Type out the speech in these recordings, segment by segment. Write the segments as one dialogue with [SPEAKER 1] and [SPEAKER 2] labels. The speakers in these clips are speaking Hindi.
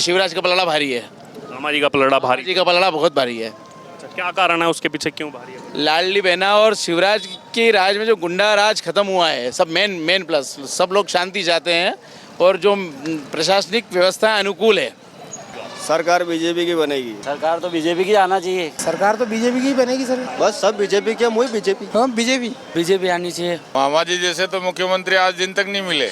[SPEAKER 1] शिवराज का पलड़ा भारी है।
[SPEAKER 2] मामा जी का पलड़ा भारी।
[SPEAKER 1] जी का पलड़ा बहुत भारी है।
[SPEAKER 2] अच्छा, क्या कारण है उसके पीछे, क्यों भारी है?
[SPEAKER 1] लाडली बहना और शिवराज के राज में जो गुंडा राज खत्म हुआ है, सब मेन प्लस, सब लोग शांति चाहते हैं और जो प्रशासनिक व्यवस्था अनुकूल है।
[SPEAKER 3] सरकार बीजेपी की बनेगी।
[SPEAKER 4] सरकार तो बीजेपी की आना चाहिए।
[SPEAKER 5] सरकार तो बीजेपी की बनेगी सर।
[SPEAKER 3] बस सब बीजेपी के, मुझे बीजेपी।
[SPEAKER 5] हाँ
[SPEAKER 4] बीजेपी आनी चाहिए।
[SPEAKER 6] मामा जी जैसे तो मुख्यमंत्री आज दिन तक नहीं मिले।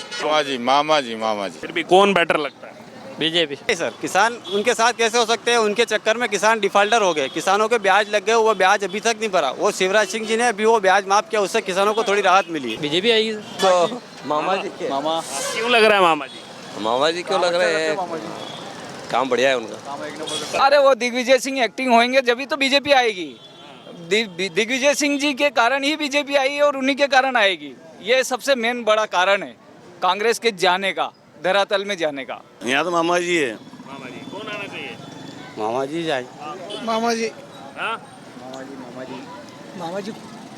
[SPEAKER 6] मामा जी।
[SPEAKER 2] फिर भी कौन बेटर लगता है?
[SPEAKER 4] बीजेपी।
[SPEAKER 3] सर किसान उनके साथ कैसे हो सकते हैं? उनके चक्कर में किसान डिफॉल्टर हो गए, किसानों के ब्याज लग गए, वो ब्याज अभी तक नहीं भरा। वो शिवराज सिंह जी ने अभी वो ब्याज माफ किया, उससे किसानों को थोड़ी राहत मिली।
[SPEAKER 4] बीजेपी आएगी
[SPEAKER 3] तो मामा जी के
[SPEAKER 2] क्यों लग रहा है मामा जी?
[SPEAKER 3] क्यों लग रहे हैं? काम बढ़िया है उनका।
[SPEAKER 7] अरे वो दिग्विजय सिंह एक्टिंग होंगे जब तो बीजेपी आएगी। दिग्विजय सिंह जी के कारण ही बीजेपी आई है और उन्हीं के कारण आएगी। ये सबसे मेन बड़ा कारण है कांग्रेस के जाने का, धरातल में जाने का।
[SPEAKER 3] यहाँ तो मामा जी है।
[SPEAKER 2] मामा जी कौन आना चाहिए?
[SPEAKER 3] मामा जी जाए।
[SPEAKER 5] मामा जी
[SPEAKER 2] हाँ?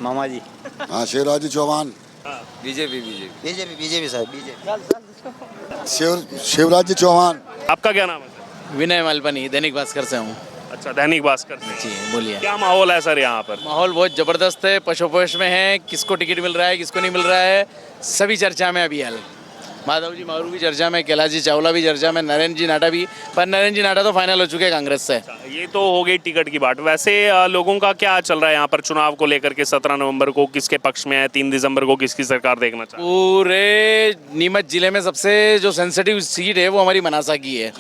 [SPEAKER 3] मामा जी।
[SPEAKER 8] हाँ, शिवराज चौहान।
[SPEAKER 3] बीजेपी साहब
[SPEAKER 8] शिवराज चौहान।
[SPEAKER 2] आपका क्या नाम है सर?
[SPEAKER 1] विनय मालपानी, दैनिक भास्कर से हूँ।
[SPEAKER 2] अच्छा, दैनिक भास्कर से।
[SPEAKER 1] जी बोलिए।
[SPEAKER 2] क्या माहौल है सर यहाँ पर?
[SPEAKER 1] माहौल बहुत जबरदस्त है, पशोपेश में है। किसको टिकट मिल रहा है, किसको नहीं मिल रहा है, सभी चर्चा में अभी हाल। माधव जी मारू भी चर्चा में, कैलाश जी चावला भी चर्चा में, नरेंद्र जी नाडा भी। पर नरेंद्र जी नाडा तो फाइनल हो चुके हैं कांग्रेस से।
[SPEAKER 2] ये तो हो गई टिकट की बात। वैसे लोगों का क्या चल रहा है यहाँ पर चुनाव को लेकर के? 17 नवंबर को किसके पक्ष में है? 3 दिसंबर को किसकी सरकार देखना चाहते हैं?
[SPEAKER 1] पूरे नीमच जिले में सबसे जो सेंसिटिव सीट है वो हमारी मनासा की है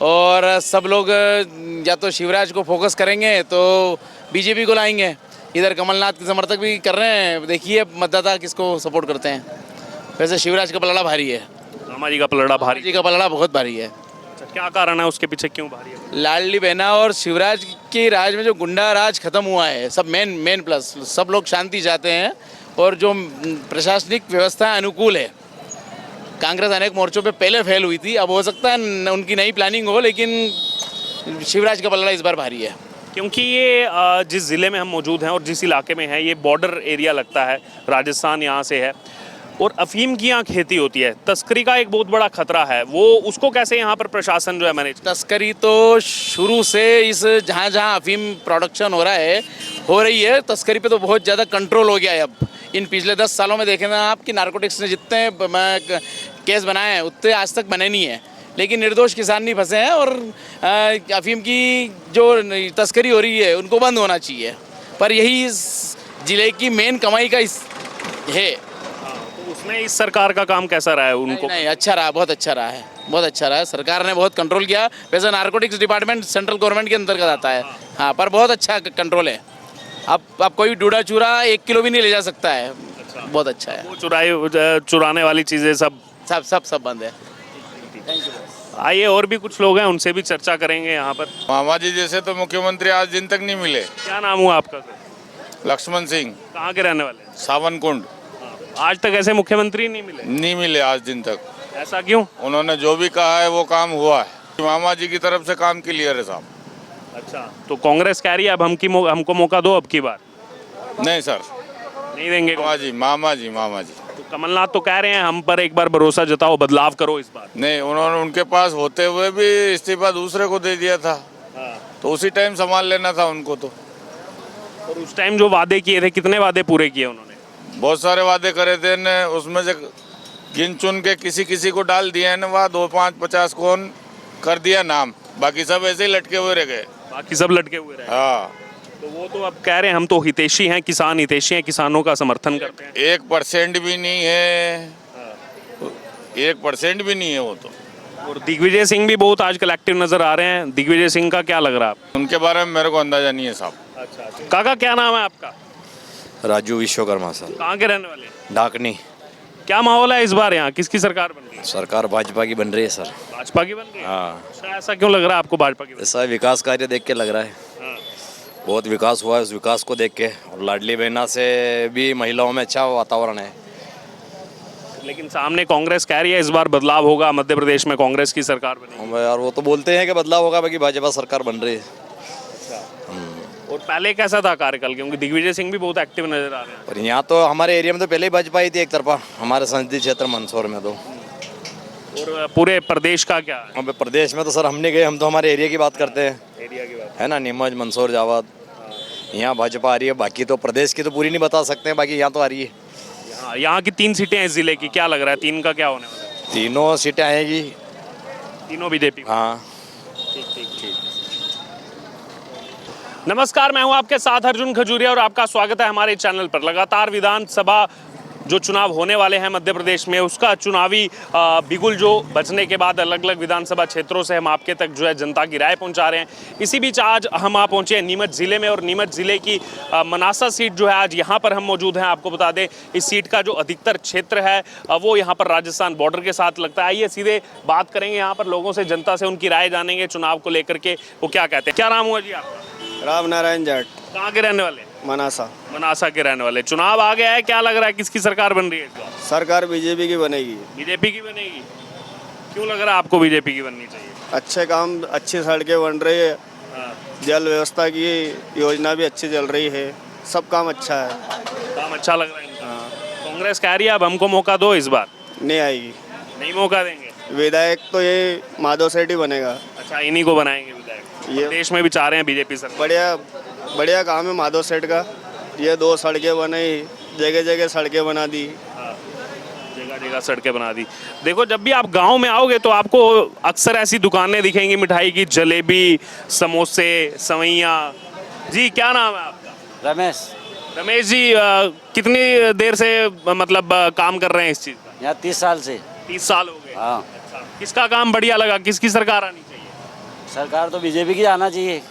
[SPEAKER 1] और सब लोग या तो शिवराज को फोकस करेंगे तो बीजेपी को लाएंगे। इधर कमलनाथ के समर्थक भी कर रहे हैं। देखिए मतदाता किसको सपोर्ट करते हैं। वैसे शिवराज का पलड़ा भारी है।
[SPEAKER 2] मामा जी का पलड़ा भारी।
[SPEAKER 1] जी का पलड़ा बहुत भारी है।
[SPEAKER 2] अच्छा, क्या कारण है उसके पीछे, क्यों भारी है?
[SPEAKER 1] लाडली बहना और शिवराज के राज में जो गुंडा राज खत्म हुआ है, सब मेन प्लस, सब लोग शांति चाहते हैं और जो प्रशासनिक व्यवस्था अनुकूल है। कांग्रेस अनेक मोर्चों पे पहले फेल हुई थी, अब हो सकता है उनकी नई प्लानिंग हो, लेकिन शिवराज का पलड़ा इस बार भारी है।
[SPEAKER 2] क्योंकि ये जिस ज़िले में हम मौजूद हैं और जिस इलाके में है, ये बॉर्डर एरिया लगता है, राजस्थान यहाँ से है और अफीम की यहाँ खेती होती है। तस्करी का एक बहुत बड़ा खतरा है, वो उसको कैसे यहाँ पर प्रशासन जो है मैनेज?
[SPEAKER 1] तस्करी तो शुरू से इस जहाँ जहाँ अफीम प्रोडक्शन हो रही है, तस्करी पे तो बहुत ज़्यादा कंट्रोल हो गया है। अब इन पिछले 10 सालों में देखें ना आप कि नारकोटिक्स ने जितने केस बनाए हैं उतने आज तक बने नहीं है, लेकिन निर्दोष किसान नहीं फंसे हैं और अफीम की जो तस्करी हो रही है उनको बंद होना चाहिए। पर यही इस जिले की मेन कमाई का है।
[SPEAKER 2] तो उसमें इस सरकार का काम कैसा रहा है उनको?
[SPEAKER 1] नहीं, अच्छा रहा, बहुत अच्छा रहा है, बहुत अच्छा रहा है। सरकार ने बहुत कंट्रोल किया। वैसे नारकोटिक्स डिपार्टमेंट सेंट्रल गवर्नमेंट के अंतर्गत आता है, हाँ, पर बहुत अच्छा कंट्रोल है। अब कोई डूडा चूरा 1 किलो भी नहीं ले जा सकता है। बहुत अच्छा है।
[SPEAKER 2] वो चुराने वाली चीज़ें
[SPEAKER 1] सब बंद है।
[SPEAKER 2] आइए, और भी कुछ लोग हैं, उनसे भी चर्चा करेंगे यहाँ पर।
[SPEAKER 6] मामा जी जैसे तो मुख्यमंत्री आज दिन तक नहीं मिले।
[SPEAKER 2] क्या नाम हुआ आपका सर?
[SPEAKER 6] लक्ष्मण सिंह।
[SPEAKER 2] कहाँ के रहने वाले हैं?
[SPEAKER 6] सावनकुंड।
[SPEAKER 2] आज तक ऐसे मुख्यमंत्री नहीं मिले
[SPEAKER 6] आज दिन तक।
[SPEAKER 2] ऐसा क्यों?
[SPEAKER 6] उन्होंने जो भी कहा है वो काम हुआ है। मामा जी की तरफ से काम क्लियर है साहब।
[SPEAKER 2] अच्छा, तो कांग्रेस कह रही है अब हमको मौका दो अब की बार।
[SPEAKER 6] नहीं सर,
[SPEAKER 2] नहीं देंगे?
[SPEAKER 6] मामा जी।
[SPEAKER 2] तो कमलनाथ तो कह रहे हैं हम पर एक बार भरोसा जताओ, बदलाव करो इस बार।
[SPEAKER 6] नहीं, उन्होंने उनके पास होते हुए भी इस्तीफा दूसरे को दे दिया था। तो उसी टाइम संभाल लेना था उनको तो।
[SPEAKER 2] और उस टाइम जो वादे किए थे, कितने वादे पूरे किए उन्होंने?
[SPEAKER 6] बहुत सारे वादे करे थे ने, उसमें से गिन चुन के किसी को डाल दिया है ना, वहाँ 2, 5, 50 कौन कर दिया नाम, बाकी सब ऐसे ही लटके हुए रह गए।
[SPEAKER 2] बाकी सब लटके हुए रहे।
[SPEAKER 6] हाँ,
[SPEAKER 2] तो वो तो अब कह रहे हैं हम तो हितैषी हैं, किसान हितैषी हैं, किसानों का समर्थन करते हैं।
[SPEAKER 6] 1% भी नहीं है। 1% भी नहीं है वो तो।
[SPEAKER 2] और दिग्विजय सिंह भी बहुत आजकल एक्टिव नजर आ रहे हैं। दिग्विजय सिंह का क्या लग रहा है आपको?
[SPEAKER 6] उनके बारे में मेरे को अंदाजा नहीं है साहब।
[SPEAKER 2] अच्छा, काका क्या नाम है आपका?
[SPEAKER 9] राजू विश्वकर्मा सर।
[SPEAKER 2] कहाँ के रहने वाले?
[SPEAKER 9] डाकनी।
[SPEAKER 2] क्या माहौल है इस बार यहाँ, किसकी सरकार बन रही है?
[SPEAKER 9] सरकार भाजपा की बन रही है सर।
[SPEAKER 2] भाजपा की बन रही है?
[SPEAKER 9] हाँ।
[SPEAKER 2] अच्छा, ऐसा क्यों लग रहा है आपको भाजपा की?
[SPEAKER 9] ऐसा विकास कार्य देख के लग रहा है।
[SPEAKER 2] हाँ।
[SPEAKER 9] बहुत विकास हुआ है, उस विकास को देख के। और लाडली बहना से भी महिलाओं में अच्छा वातावरण है।
[SPEAKER 2] लेकिन सामने कांग्रेस कह रही है इस बार बदलाव होगा, मध्य प्रदेश में कांग्रेस की सरकार बनेगी।
[SPEAKER 9] यार वो तो बोलते हैं कि बदलाव होगा, बाकी भाजपा सरकार बन रही है।
[SPEAKER 2] और पहले कैसा था कार्यकाल, क्योंकि दिग्विजय सिंह भी बहुत एक्टिव नजर आ रहे हैं।
[SPEAKER 9] और यहाँ तो हमारे एरिया में तो पहले ही भाजपा ही थी एक तरफा, हमारे संसदीय क्षेत्र मंदसौर में तो।
[SPEAKER 2] और पूरे प्रदेश का क्या है?
[SPEAKER 9] अब प्रदेश में तो सर हम नहीं गए, हम तो हमारे एरिया की बात करते हैं,
[SPEAKER 2] एरिया की बात।
[SPEAKER 9] है ना, नीमच मंदसौर जावद, यहाँ भाजपा आ रही है, बाकी तो प्रदेश की तो पूरी नहीं बता सकते हैं, बाकी यहाँ तो आ रही है।
[SPEAKER 2] यहाँ की 3 सीटें हैं जिले की, क्या लग रहा है 3 का क्या होने वाला है?
[SPEAKER 9] तीनों सीटें आएगी।
[SPEAKER 2] तीनों बीजेपी।
[SPEAKER 9] हाँ।
[SPEAKER 2] नमस्कार, मैं हूं आपके साथ अर्जुन खजूरिया और आपका स्वागत है हमारे चैनल पर। लगातार विधानसभा जो चुनाव होने वाले हैं मध्य प्रदेश में, उसका चुनावी बिगुल जो बजने के बाद अलग अलग विधानसभा क्षेत्रों से हम आपके तक जो है जनता की राय पहुंचा रहे हैं। इसी बीच आज हम आ पहुंचे हैं नीमच ज़िले में और नीमच ज़िले की मनासा सीट जो है आज यहाँ पर हम मौजूद हैं। आपको बता दें इस सीट का जो अधिकतर क्षेत्र है वो यहाँ पर राजस्थान बॉर्डर के साथ लगता है। आइए सीधे बात करेंगे यहाँ पर लोगों से, जनता से उनकी राय जानेंगे चुनाव को लेकर के वो क्या कहते हैं। क्या नाम हुआ जी आपका?
[SPEAKER 3] राम नारायण जाट,
[SPEAKER 2] कहाँ के रहने वाले?
[SPEAKER 3] मनासा।
[SPEAKER 2] मनासा के रहने वाले। चुनाव आ गया है, क्या लग रहा है किसकी सरकार बन रही है इस बार?
[SPEAKER 3] सरकार बीजेपी की बनेगी।
[SPEAKER 2] बीजेपी की बनेगी? क्यों लग रहा है आपको बीजेपी की बननी चाहिए?
[SPEAKER 3] अच्छे काम, अच्छी सड़कें बन रही है, जल व्यवस्था की योजना भी अच्छी चल रही है, सब काम अच्छा है।
[SPEAKER 2] काम अच्छा लग रहा है इनका। कांग्रेस कह रही है अब हमको मौका दो, इस बार
[SPEAKER 3] नहीं आएगी।
[SPEAKER 2] नहीं मौका देंगे?
[SPEAKER 3] विधायक तो ये माधव सेठ ही बनेगा।
[SPEAKER 2] अच्छा, इन्हीं को बनाएंगे विधायक?
[SPEAKER 3] ये
[SPEAKER 2] देश में भी चाह रहे हैं बीजेपी सरकार।
[SPEAKER 3] बढ़िया काम है माधव सेठ का। ये 2 सड़कें बनाई, जगह जगह सड़कें बना दी।
[SPEAKER 2] जगह जगह सड़कें बना दी। देखो, जब भी आप गांव में आओगे तो आपको अक्सर ऐसी दुकानें दिखेंगी मिठाई की, जलेबी, समोसे, सवैयाँ। जी क्या नाम है आपका?
[SPEAKER 4] रमेश।
[SPEAKER 2] रमेश जी, कितनी देर से मतलब काम कर रहे हैं इस चीज़ का?
[SPEAKER 4] यहाँ 30 साल से।
[SPEAKER 2] 30 साल हो गए।
[SPEAKER 4] हाँ।
[SPEAKER 2] अच्छा, किसका काम बढ़िया लगा? किसकी सरकार आनी चाहिए?
[SPEAKER 4] सरकार तो बीजेपी की आना चाहिए।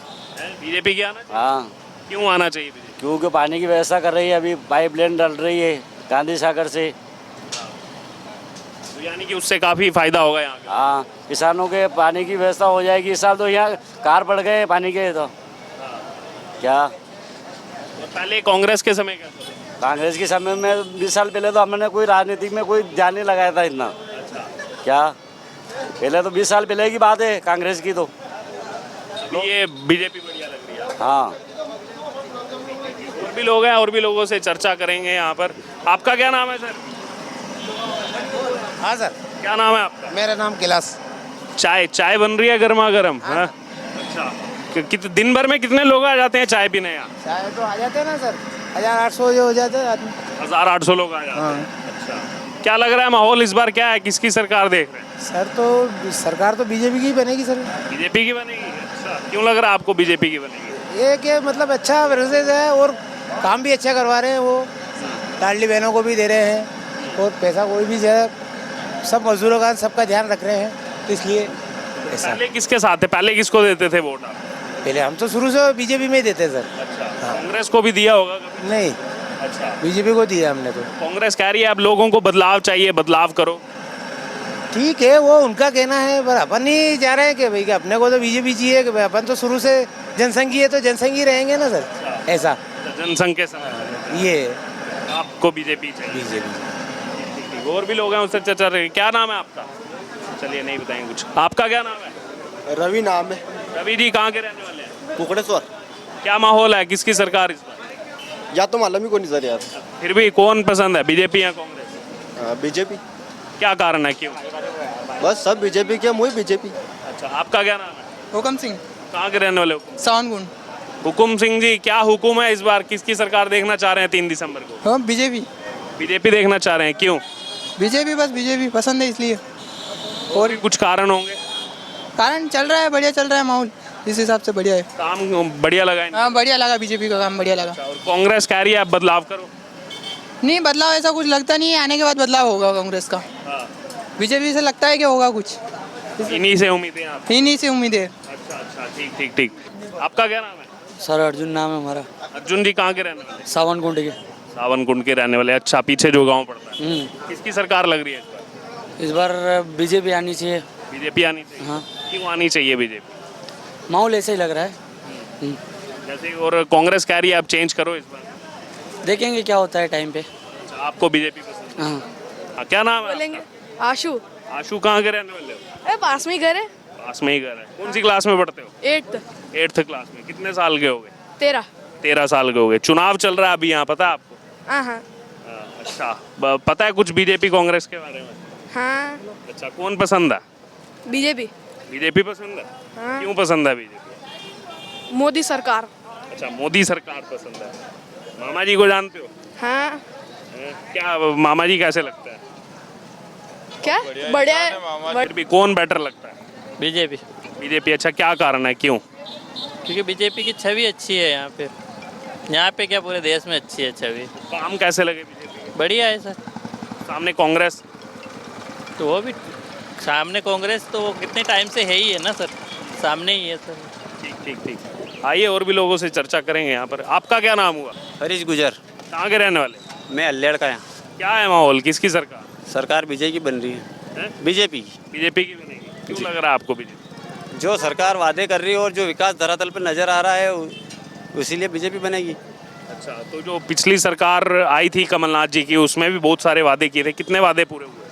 [SPEAKER 2] बीजेपी की आना चाहिए?
[SPEAKER 4] हाँ।
[SPEAKER 2] क्यों आना चाहिए बीजेपी?
[SPEAKER 4] क्योंकि पानी की व्यवस्था कर रही है, अभी पाइपलाइन डल रही है गांधी सागर से।
[SPEAKER 2] तो यानी कि उससे काफ़ी फायदा होगा यहाँ का।
[SPEAKER 4] हाँ, किसानों के पानी की व्यवस्था हो जाएगी। इस साल तो यहाँ कार पड़ गए पानी के। तो क्या
[SPEAKER 2] और पहले कांग्रेस के समय क्या था?
[SPEAKER 4] कांग्रेस के समय में 20 साल पहले तो हमने कोई राजनीति में कोई ध्यान नहीं लगाया था इतना। क्या पहले तो 20 साल पहले की बात है कांग्रेस की। तो
[SPEAKER 2] ये बीजेपी बढ़िया लग रही है।
[SPEAKER 4] हाँ,
[SPEAKER 2] और भी लोग हैं, और भी लोगों से चर्चा करेंगे यहाँ पर। आपका क्या नाम है सर?
[SPEAKER 5] हाँ सर,
[SPEAKER 2] क्या नाम है आपका?
[SPEAKER 5] मेरा नाम कैलाश।
[SPEAKER 2] चाय बन रही है गर्मा गर्म? हाँ। अच्छा, दिन भर में कितने लोग आ जाते हैं चाय पीने यहाँ?
[SPEAKER 5] चाय तो आ जाते हैं ना सर, 1800 जो हो जाते हैं आदमी।
[SPEAKER 2] 1800 लोग आ जाते हैं। अच्छा, क्या लग रहा है माहौल इस बार क्या है? किसकी सरकार देख रहे हैं?
[SPEAKER 5] सर तो सरकार तो बीजेपी की बनेगी सर।
[SPEAKER 2] बीजेपी की बनेगी? अच्छा, क्यों लग रहा है आपको बीजेपी की बनेगी?
[SPEAKER 5] ये कि मतलब अच्छा प्रोसेस है और काम भी अच्छा करवा रहे हैं। वो लाडली बहनों को भी दे रहे हैं और पैसा कोई भी जो सब मजदूरों का सबका ध्यान रख रहे हैं, तो इसलिए ऐसा।
[SPEAKER 2] पहले किसके साथ थे? पहले किसको देते थे वोट आप?
[SPEAKER 5] पहले हम तो शुरू से बीजेपी में ही देते सर।
[SPEAKER 2] अच्छा, कांग्रेस को भी दिया होगा कभी?
[SPEAKER 5] नहीं,
[SPEAKER 2] अच्छा,
[SPEAKER 5] बीजेपी को दिया हमने तो।
[SPEAKER 2] कांग्रेस कह रही है अब लोगों को बदलाव चाहिए, बदलाव करो।
[SPEAKER 5] ठीक है, वो उनका कहना है, पर अपन नहीं जा रहे हैं कि भाई कि अपने को तो बीजेपी चाहिए कि भाई अपन तो शुरू से जनसंघी है तो जनसंघी रहेंगे ना सर। ऐसा
[SPEAKER 2] जनसंघ के समय
[SPEAKER 5] ये
[SPEAKER 2] आपको बीजेपी चाहिए?
[SPEAKER 5] बीजेपी।
[SPEAKER 2] और भी लोग हैं उससे चर्चा रही। क्या नाम है आपका? चलिए नहीं बताएंगे कुछ। आपका क्या नाम है?
[SPEAKER 3] रवि नाम है।
[SPEAKER 2] रवि जी, कहाँ के रहने वाले हैं?
[SPEAKER 3] कुकड़ेश्वर।
[SPEAKER 2] क्या माहौल है, किसकी सरकार इस बार?
[SPEAKER 3] या तो मालूम ही को नहीं सर यार।
[SPEAKER 2] फिर भी कौन पसंद है, बीजेपी या कांग्रेस?
[SPEAKER 3] बीजेपी।
[SPEAKER 2] क्या कारण है, क्यों?
[SPEAKER 3] बस सब बीजेपी के, मुझे बीजेपी।
[SPEAKER 2] अच्छा, आपका क्या नाम है?
[SPEAKER 5] हुकम सिंह,
[SPEAKER 2] कहाँ के रहने वाले हो?
[SPEAKER 5] सावनगुंड।
[SPEAKER 2] हुकुम सिंह जी, क्या हुकुम है इस बार? किसकी सरकार देखना चाह रहे हैं 3 दिसंबर को?
[SPEAKER 5] हाँ, बीजेपी।
[SPEAKER 2] बीजेपी देखना चाह रहे हैं, क्यों?
[SPEAKER 5] बीजेपी, बस बीजेपी पसंद है इसलिए।
[SPEAKER 2] और भी कुछ कारण होंगे?
[SPEAKER 5] कारण चल रहा है, बढ़िया चल रहा है माहौल, इस हिसाब से बढ़िया है।
[SPEAKER 2] काम बढ़िया लगा है?
[SPEAKER 5] हाँ, बढ़िया लगा, बीजेपी का काम बढ़िया लगा।
[SPEAKER 2] और कांग्रेस कह रही है अब बदलाव करो।
[SPEAKER 5] नहीं, बदलाव ऐसा कुछ लगता नहीं है, आने के बाद बदलाव होगा कांग्रेस का। बीजेपी से लगता है कि होगा कुछ,
[SPEAKER 2] इन्हीं से उम्मीदें हैं आप?
[SPEAKER 5] इन्हीं से उम्मीद है।
[SPEAKER 2] अच्छा अच्छा, ठीक ठीक ठीक। आपका क्या नाम है?
[SPEAKER 4] सर अर्जुन नाम है हमारा।
[SPEAKER 2] अर्जुन जी, कहाँ के रहने वाले?
[SPEAKER 4] सावनकुंड के।
[SPEAKER 2] सावनकुंड के रहने वाले। अच्छा, पीछे जो गांव पड़ता है, किसकी सरकार लग रही है
[SPEAKER 4] इस बार बीजेपी आनी चाहिए।
[SPEAKER 2] बीजेपी आनी चाहिए?
[SPEAKER 4] हाँ।
[SPEAKER 2] क्यों आनी चाहिए बीजेपी?
[SPEAKER 4] माहौल ऐसा ही लग रहा है।
[SPEAKER 2] जैसे, और कांग्रेस कह रही है अब चेंज करो इस बार।
[SPEAKER 4] देखेंगे क्या होता है टाइम पे।
[SPEAKER 2] अच्छा, आपको बीजेपी पसंद है?
[SPEAKER 4] हाँ।
[SPEAKER 2] हाँ, क्या नाम है
[SPEAKER 10] बोलेंगे
[SPEAKER 2] आपका?
[SPEAKER 10] आशु।
[SPEAKER 2] आशु, कहाँ के रहने वाले हो?
[SPEAKER 10] पास में ही घर है।
[SPEAKER 2] पास में ही घर है। कौन सी क्लास में पढ़ते हो?
[SPEAKER 10] 8th।
[SPEAKER 2] 8th क्लास में। कितने साल के हो गए?
[SPEAKER 10] 13।
[SPEAKER 2] 13 साल के हो गए। चुनाव चल रहा है अभी यहाँ, पता है आपको?
[SPEAKER 10] हाँ हाँ
[SPEAKER 2] अच्छा, पता है कुछ बीजेपी कांग्रेस के बारे में?
[SPEAKER 10] हाँ
[SPEAKER 2] अच्छा, कौन पसंद है?
[SPEAKER 10] बीजेपी।
[SPEAKER 2] बीजेपी पसंद है?
[SPEAKER 10] हाँ।
[SPEAKER 2] क्यों पसंद है बीजेपी?
[SPEAKER 10] मोदी सरकार।
[SPEAKER 2] अच्छा, मोदी सरकार पसंद है। मामा जी को जानते हो?
[SPEAKER 10] हाँ
[SPEAKER 2] क्या मामा जी कैसे लगता है?
[SPEAKER 10] क्या बढ़िया है।
[SPEAKER 2] फिर भी कौन बेटर लगता है?
[SPEAKER 11] BJP,
[SPEAKER 2] BJP. अच्छा, क्या कारण है, क्यों?
[SPEAKER 11] क्योंकि बीजेपी की छवि अच्छी है यहाँ पे। यहाँ पे क्या पूरे देश में अच्छी है छवि।
[SPEAKER 2] काम कैसे लगे बीजेपी के?
[SPEAKER 11] बढ़िया है सर।
[SPEAKER 2] सामने कांग्रेस।
[SPEAKER 11] तो वो भी सामने कांग्रेस तो वो कितने टाइम से है ही है ना सर, सामने ही है सर।
[SPEAKER 2] ठीक ठीक ठीक। आइए और भी लोगों से चर्चा करेंगे यहाँ पर। आपका क्या नाम हुआ?
[SPEAKER 3] हरीश गुजर।
[SPEAKER 2] कहाँ के रहने वाले?
[SPEAKER 3] मैं अल्लेड़ का यहाँ।
[SPEAKER 2] क्या है माहौल, किसकी सरकार?
[SPEAKER 3] सरकार बीजेपी की बन रही है। बीजेपी की।
[SPEAKER 2] बीजेपी की बनेगी। क्यों लग रहा है आपको बीजेपी?
[SPEAKER 3] जो सरकार वादे कर रही है और जो विकास धरातल पर नजर आ रहा है इसीलिए बीजेपी बनेगी।
[SPEAKER 2] अच्छा, तो जो पिछली सरकार आई थी कमलनाथ जी की, उसमें भी बहुत सारे वादे किए थे। कितने वादे पूरे हुए?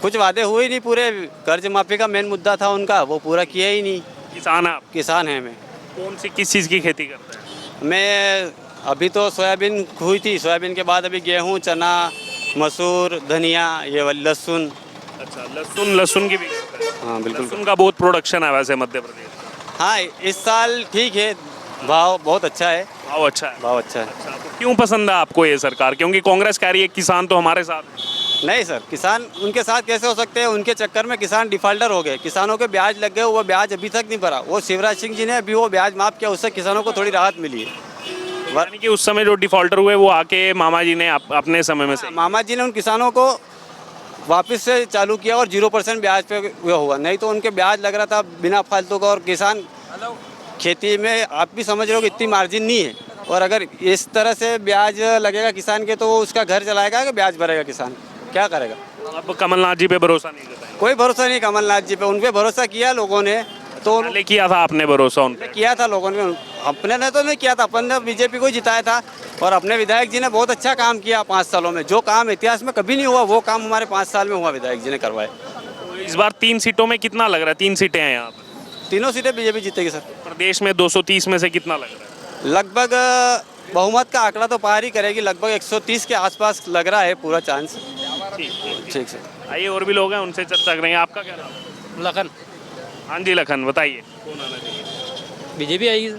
[SPEAKER 3] कुछ वादे हुए ही नहीं पूरे। कर्ज माफी का मेन मुद्दा था उनका, वो पूरा किया ही नहीं।
[SPEAKER 2] किसान है आप?
[SPEAKER 3] किसान है मैं।
[SPEAKER 2] कौन सी किस चीज़ की खेती करते हैं?
[SPEAKER 3] मैं अभी तो सोयाबीन हुई थी, सोयाबीन के बाद अभी गेहूँ, चना, मसूर, धनिया, ये लहसुन।
[SPEAKER 2] अच्छा, लहसुन की भी करते हैं।
[SPEAKER 3] हाँ बिल्कुल।
[SPEAKER 2] लहसुन का बहुत प्रोडक्शन है वैसे मध्य प्रदेश में।
[SPEAKER 3] हाँ इस साल ठीक है, भाव बहुत अच्छा है।
[SPEAKER 2] भाव अच्छा है।
[SPEAKER 3] भाव अच्छा है।
[SPEAKER 2] अच्छा, तो क्यों पसंद है आपको ये सरकार? क्योंकि कांग्रेस कह रही है किसान तो हमारे साथ है।
[SPEAKER 3] नहीं सर, किसान उनके साथ कैसे हो सकते हैं? उनके चक्कर में किसान डिफाल्टर हो गए, किसानों के ब्याज लग गए, वो ब्याज अभी तक नहीं भरा। वो शिवराज सिंह जी ने अभी वो ब्याज माफ किया, उससे किसानों को थोड़ी राहत मिली है।
[SPEAKER 2] यानी कि उस समय जो डिफॉल्टर हुए वो आके मामा जी ने अपने समय में से
[SPEAKER 3] मामा जी ने उन किसानों को वापस से चालू किया और 0% ब्याज पे वो हुआ। नहीं तो उनके ब्याज लग रहा था बिना फालतू का। और किसान खेती में आप भी समझ रहे हो कि इतनी मार्जिन नहीं है। और अगर इस तरह से ब्याज लगेगा किसान के तो वो उसका घर चलाएगा कि ब्याज भरेगा किसान? क्या करेगा?
[SPEAKER 2] अब कमलनाथ जी पे भरोसा नहीं करता है।
[SPEAKER 3] कोई भरोसा नहीं कमलनाथ जी पे। उन पे भरोसा किया लोगों ने तो
[SPEAKER 2] पहले किया था आपने भरोसा उन पे?
[SPEAKER 3] किया था लोगों ने। अपने ने तो नहीं किया था, अपन ने बीजेपी को जिताया था। और अपने विधायक जी ने बहुत अच्छा काम किया 5 सालों में। जो काम इतिहास में कभी नहीं हुआ वो काम हमारे 5 साल में हुआ, विधायक जी ने करवाए।
[SPEAKER 2] तो इस बार 3 सीटों में कितना लग रहा है? 3 सीटें हैं यहाँ पर।
[SPEAKER 3] तीनों सीटें बीजेपी जीतेगी सर।
[SPEAKER 2] प्रदेश में 230 में से कितना लग रहा है?
[SPEAKER 3] लगभग बहुमत का आंकड़ा तो पार ही करेगी। लगभग 130 के आसपास लग रहा है पूरा चांस। ठीक सर।
[SPEAKER 2] आइए और भी लोग हैं, उनसे चर्चा करेंगे। आपका क्या नाम?
[SPEAKER 11] लखन।
[SPEAKER 2] हाँ जी लखन, बताइए कौन आना चाहिए?
[SPEAKER 11] बीजेपी आएगी।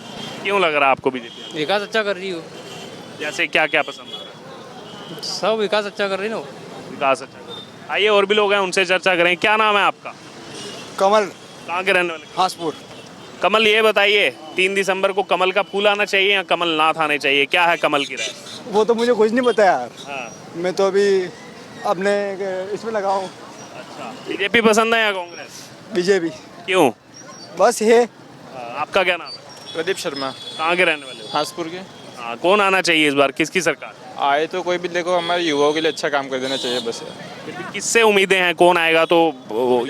[SPEAKER 2] क्यों लग रहा है आपको बीजेपी?
[SPEAKER 11] विकास अच्छा कर रही हो।
[SPEAKER 2] जैसे क्या क्या पसंद आ रहा है?
[SPEAKER 11] सब विकास अच्छा कर रही ना।
[SPEAKER 2] विकास अच्छा कर रहा है। आइए और भी लोग हैं, उनसे चर्चा करें। क्या नाम है आपका?
[SPEAKER 5] कमल।
[SPEAKER 2] कहाँ के रहने वाले?
[SPEAKER 5] हासपुर।
[SPEAKER 2] कमल, ये बताइए 3 दिसंबर को कमल का फूल आना चाहिए या कमल नाथ आने चाहिए? क्या है कमल की राय?
[SPEAKER 5] वो तो मुझे कुछ नहीं पता यार।
[SPEAKER 2] हाँ।
[SPEAKER 5] मैं तो अभी अपने इसमें लगा हूँ।
[SPEAKER 2] अच्छा, बीजेपी पसंद है या कांग्रेस?
[SPEAKER 5] बीजेपी।
[SPEAKER 2] क्यों?
[SPEAKER 5] बस है।
[SPEAKER 2] आपका क्या नाम है?
[SPEAKER 12] प्रदीप शर्मा।
[SPEAKER 2] कहाँ के रहने वाले हो?
[SPEAKER 12] हासपुर के।
[SPEAKER 2] हाँ, कौन आना चाहिए इस बार, किसकी सरकार?
[SPEAKER 12] आए तो कोई भी, देखो हमारे युवाओं के लिए अच्छा काम कर देना चाहिए बस यार।
[SPEAKER 2] फिर भी किससे उम्मीदें हैं, कौन आएगा? तो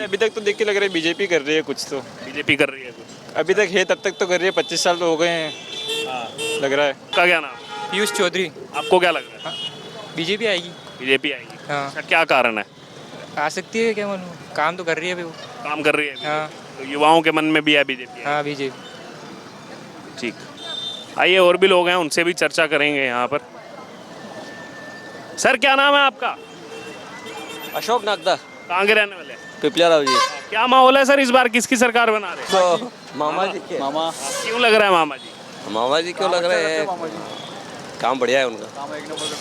[SPEAKER 12] अभी तक तो देख के लग रहा है बीजेपी कर रही है कुछ तो।
[SPEAKER 2] बीजेपी कर रही है कुछ।
[SPEAKER 12] अभी तक है, तब तक तो कर रही है। 25 साल तो हो गए हैं, लग रहा है।
[SPEAKER 2] आपका क्या नाम?
[SPEAKER 11] पीयूष चौधरी।
[SPEAKER 2] आपको क्या लग रहा है?
[SPEAKER 11] बीजेपी आएगी।
[SPEAKER 2] बीजेपी आएगी।
[SPEAKER 11] हाँ।
[SPEAKER 2] अच्छा, क्या कारण है?
[SPEAKER 11] आ सकती है, क्या मालूम। काम तो कर रही है अभी वो।
[SPEAKER 2] काम कर रही है।
[SPEAKER 11] हाँ।
[SPEAKER 2] तो युवाओं के मन में भी है बीजेपी।
[SPEAKER 11] हाँ बीजेपी।
[SPEAKER 2] ठीक। आइए और भी लोग हैं, उनसे भी चर्चा करेंगे यहाँ पर। सर क्या नाम है आपका?
[SPEAKER 13] अशोक नागदा।
[SPEAKER 2] कहाँ के रहने वाले?
[SPEAKER 13] पिपलिया राव जी।
[SPEAKER 2] क्या माहौल है सर, इस बार किसकी सरकार बना रहे हैं?
[SPEAKER 13] तो मामा जी के। मामा।
[SPEAKER 2] क्यों लग रहा है मामा जी?
[SPEAKER 13] मामा जी क्यों लग रहे हैं? काम बढ़िया है उनका।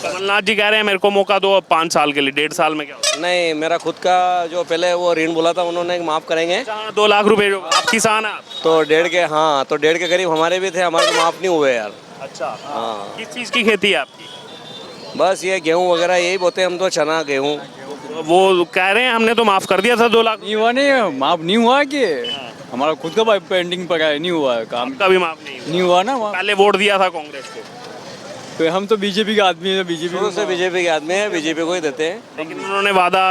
[SPEAKER 2] कमलनाथ जी कह रहे हैं मेरे को मौका दो अब 5 साल के लिए। 1.5 साल में क्या होगा?
[SPEAKER 13] नहीं, मेरा खुद का जो पहले वो ऋण बोला था उन्होंने माफ करेंगे।
[SPEAKER 2] 2 लाख रुपए जो आप किसान हैं आप?
[SPEAKER 13] तो 1.5 के, हाँ तो 1.5 के करीब हमारे भी थे, हमारे तो माफ नहीं हुए यार।
[SPEAKER 2] अच्छा।
[SPEAKER 13] हाँ।
[SPEAKER 2] किस चीज़ की खेती है आपकी?
[SPEAKER 13] बस ये गेहूँ वगैरह यही बोते हम तो, चना गेहूँ।
[SPEAKER 2] वो कह रहे हैं हमने तो माफ कर दिया था 2 लाख।
[SPEAKER 14] नहीं हुआ, नहीं माफ नहीं हुआ कि हमारा खुद का पेंडिंग पड़ा है, नहीं हुआ है काम।
[SPEAKER 2] का भी माफ नहीं
[SPEAKER 14] हुआ ना।
[SPEAKER 2] पहले वोट दिया था कांग्रेस को।
[SPEAKER 14] तो हम तो बीजेपी के आदमी है, बीजेपी
[SPEAKER 13] शुरू से बीजेपी के आदमी है, बीजेपी को ही देते हैं।
[SPEAKER 2] लेकिन उन्होंने वादा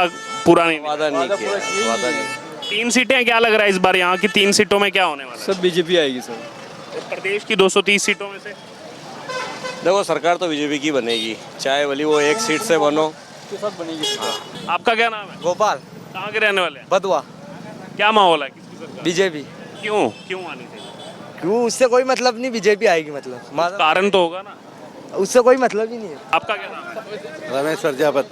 [SPEAKER 2] पूरा नहीं
[SPEAKER 13] वादा नहीं किया। वादा नहीं।
[SPEAKER 2] 3 सीटें क्या लग रहा है इस बार यहाँ की? 3 सीटों में क्या होने वाला है?
[SPEAKER 14] सब बीजेपी आएगी सर।
[SPEAKER 2] तो प्रदेश की 230 सीटों में से
[SPEAKER 13] देखो सरकार तो बीजेपी की बनेगी, चाहे भली वो 1 सीट से बनो।
[SPEAKER 14] सब बनेगी।
[SPEAKER 2] आपका क्या नाम है?
[SPEAKER 4] गोपाल।
[SPEAKER 2] कहाँ के रहने वाले हैं?
[SPEAKER 4] बदुआ।
[SPEAKER 2] क्या माहौल है, किसकी सरकार?
[SPEAKER 4] बीजेपी।
[SPEAKER 2] क्यों क्यों आनी चाहिए?
[SPEAKER 4] क्यों? उससे कोई मतलब नहीं, बीजेपी आएगी मतलब।
[SPEAKER 2] कारण तो होगा ना।
[SPEAKER 4] उससे कोई मतलब ही नहीं है।
[SPEAKER 2] आपका क्या नाम है?
[SPEAKER 8] रमेश प्रजापत।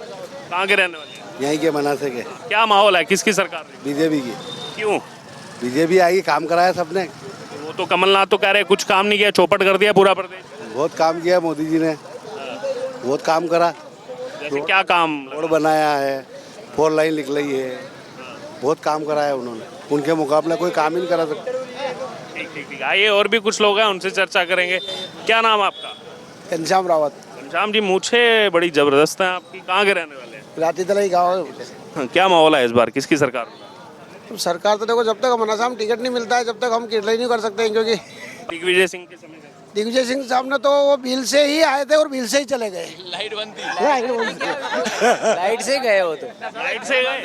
[SPEAKER 2] कहाँ के रहने वाले हैं?
[SPEAKER 4] यहीं के बना सके।
[SPEAKER 2] क्या माहौल है, किसकी सरकार है?
[SPEAKER 4] बीजेपी की।
[SPEAKER 2] क्यों?
[SPEAKER 4] बीजेपी आएगी, काम कराया सबने।
[SPEAKER 2] वो तो कमलनाथ तो कह रहे कुछ काम नहीं किया, चौपट कर दिया पूरा प्रदेश।
[SPEAKER 4] बहुत काम किया मोदी जी ने, बहुत काम करा।
[SPEAKER 2] जैसे क्या काम?
[SPEAKER 4] रोड बनाया है, 4 लाइन निकली है, बहुत काम करा है उन्होंने। उनके मुकाबले कोई काम ही नहीं करा सकता।
[SPEAKER 2] ठीक ठीक ठीक, आइए और भी कुछ लोग हैं, उनसे चर्चा करेंगे। क्या नाम आपका?
[SPEAKER 5] घनश्याम रावत,
[SPEAKER 2] घनश्याम जी, मूछे बड़ी जबरदस्त है आपकी, कहाँ के रहने वाले हैं?
[SPEAKER 5] राती तलाई गाँव।
[SPEAKER 2] क्या माहौल है इस बार, किसकी सरकार?
[SPEAKER 5] सरकार तो देखो, जब तक हमारा साहब टिकट नहीं मिलता है जब तक हम किरलाई नहीं कर सकते हैं, क्योंकि
[SPEAKER 2] दिग्विजय सिंह के समय से।
[SPEAKER 5] दिग्विजय सिंह साहब ने तो वो बिल से ही आए थे और बिल से ही चले गए।
[SPEAKER 1] लाइट बंद थी।
[SPEAKER 7] लाइट से गए वो तो,
[SPEAKER 2] लाइट से गए।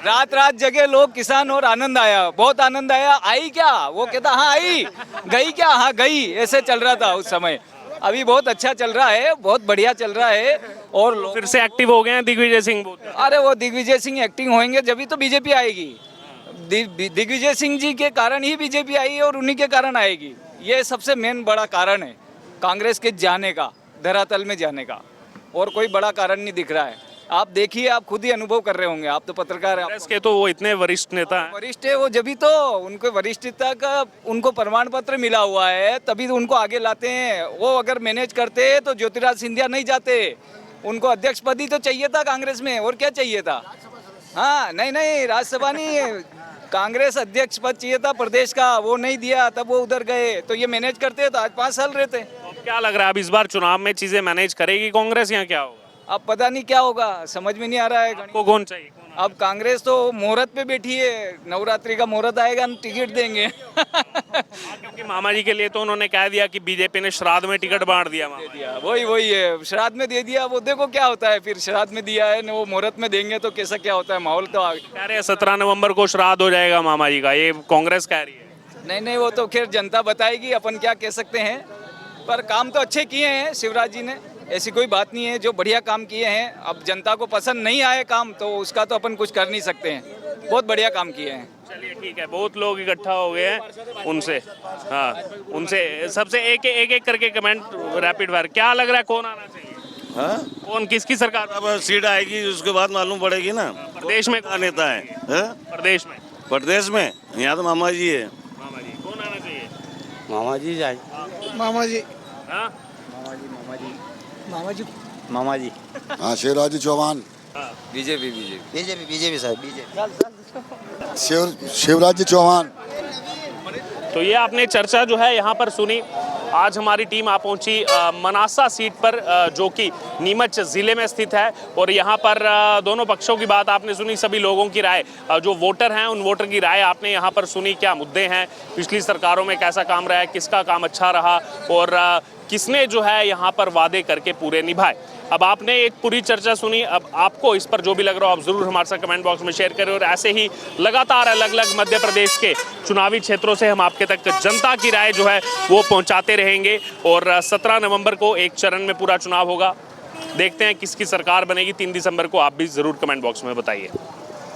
[SPEAKER 7] रात रात जगे लोग किसान और आनंद आया, बहुत आनंद आया। आई क्या, वो कहता हाँ आई, गई क्या, हाँ गई, ऐसे चल रहा था उस समय। अभी बहुत अच्छा चल रहा है, बहुत बढ़िया चल रहा है। और लोग
[SPEAKER 2] फिर से एक्टिव हो गए हैं दिग्विजय सिंह।
[SPEAKER 7] अरे वो दिग्विजय सिंह एक्टिंग होंगे जब तो बीजेपी आएगी। दिग्विजय सिंह जी के कारण ही बीजेपी आई और उन्हीं के कारण आएगी। ये सबसे मेन बड़ा कारण है कांग्रेस के जाने का, धरातल में जाने का, और कोई बड़ा कारण नहीं दिख रहा है। आप देखिए, आप खुद ही अनुभव कर रहे होंगे, आप तो पत्रकार हैं।
[SPEAKER 2] कांग्रेस के तो वो इतने वरिष्ठ नेता हैं।
[SPEAKER 7] वरिष्ठ है वो, जब तो उनको वरिष्ठता का उनको प्रमाण पत्र मिला हुआ है, तभी तो उनको आगे लाते हैं। वो अगर मैनेज करते तो ज्योतिराज सिंधिया नहीं जाते। उनको अध्यक्ष पद ही तो चाहिए था कांग्रेस में, और क्या चाहिए था? हाँ नहीं, राज्यसभा नहीं, कांग्रेस अध्यक्ष पद चाहिए था प्रदेश का, वो नहीं दिया, तब वो उधर गए। तो ये मैनेज करते तो आज 5 साल रहते।
[SPEAKER 2] क्या लग रहा है अब इस बार चुनाव में चीजें मैनेज करेगी कांग्रेस या क्या होगा?
[SPEAKER 7] अब पता नहीं क्या होगा, समझ में नहीं आ रहा है।
[SPEAKER 2] आपको कौन चाहिए?
[SPEAKER 7] अब कांग्रेस तो मुहूर्त पे बैठी है, नवरात्रि का मुहूर्त आएगा, हम टिकट देंगे।
[SPEAKER 2] क्योंकि मामा जी के लिए तो उन्होंने कह दिया कि बीजेपी ने श्राद्ध में टिकट बांट दिया।
[SPEAKER 7] वही है, श्राद्ध में दे दिया। वो देखो क्या होता है फिर, श्राद्ध में दिया है, वो मुहूर्त में देंगे तो कैसा क्या होता है माहौल। तो
[SPEAKER 2] कह रहे हैं 17 नवंबर को श्राद्ध हो जाएगा मामा जी का, ये कांग्रेस कह रही है।
[SPEAKER 7] नहीं, वो तो खैर जनता बताएगी, अपन क्या कह सकते हैं। पर काम तो अच्छे किए हैं शिवराज जी ने, ऐसी कोई बात नहीं है। जो बढ़िया काम किए हैं, अब जनता को पसंद नहीं आए काम तो उसका तो अपन कुछ कर नहीं सकते हैं। बहुत बढ़िया काम किए हैं।
[SPEAKER 2] चलिए ठीक है, बहुत लोग इकट्ठा हो गए हैं, उनसे उनसे सबसे एक करके कमेंट रैपिड फायर। क्या लग रहा है, कौन आना चाहिए?
[SPEAKER 13] हाँ?
[SPEAKER 2] कौन, किसकी सरकार?
[SPEAKER 13] अब सीट आएगी उसके बाद मालूम पड़ेगी ना।
[SPEAKER 2] प्रदेश में
[SPEAKER 13] कौन नेता है? प्रदेश में यहाँ तो मामा जी है।
[SPEAKER 2] मामा जी कौन आना चाहिए?
[SPEAKER 3] मामा जी जाए।
[SPEAKER 5] मामा जी,
[SPEAKER 2] हाँ?
[SPEAKER 8] मामा जी। हाँ, शिवराज जी चौहान।
[SPEAKER 3] बीजेपी साहब,
[SPEAKER 8] शिवराज जी चौहान।
[SPEAKER 2] तो ये आपने चर्चा जो है यहाँ पर सुनी। आज हमारी टीम आ पहुंची मनासा सीट पर, जो कि नीमच ज़िले में स्थित है। और यहाँ पर दोनों पक्षों की बात आपने सुनी, सभी लोगों की राय, जो वोटर हैं उन वोटर की राय आपने यहाँ पर सुनी। क्या मुद्दे हैं, पिछली सरकारों में कैसा काम रहा है, किसका काम अच्छा रहा और किसने जो है यहाँ पर वादे करके पूरे निभाए। अब आपने एक पूरी चर्चा सुनी। अब आपको इस पर जो भी लग रहा हो आप ज़रूर हमारे साथ कमेंट बॉक्स में शेयर करें। और ऐसे ही लगातार अलग अलग मध्य प्रदेश के चुनावी क्षेत्रों से हम आपके तक जनता की राय जो है वो पहुंचाते रहेंगे। और 17 नवंबर को एक चरण में पूरा चुनाव होगा। देखते हैं किसकी सरकार बनेगी। 3 दिसंबर को आप भी ज़रूर कमेंट बॉक्स में बताइए।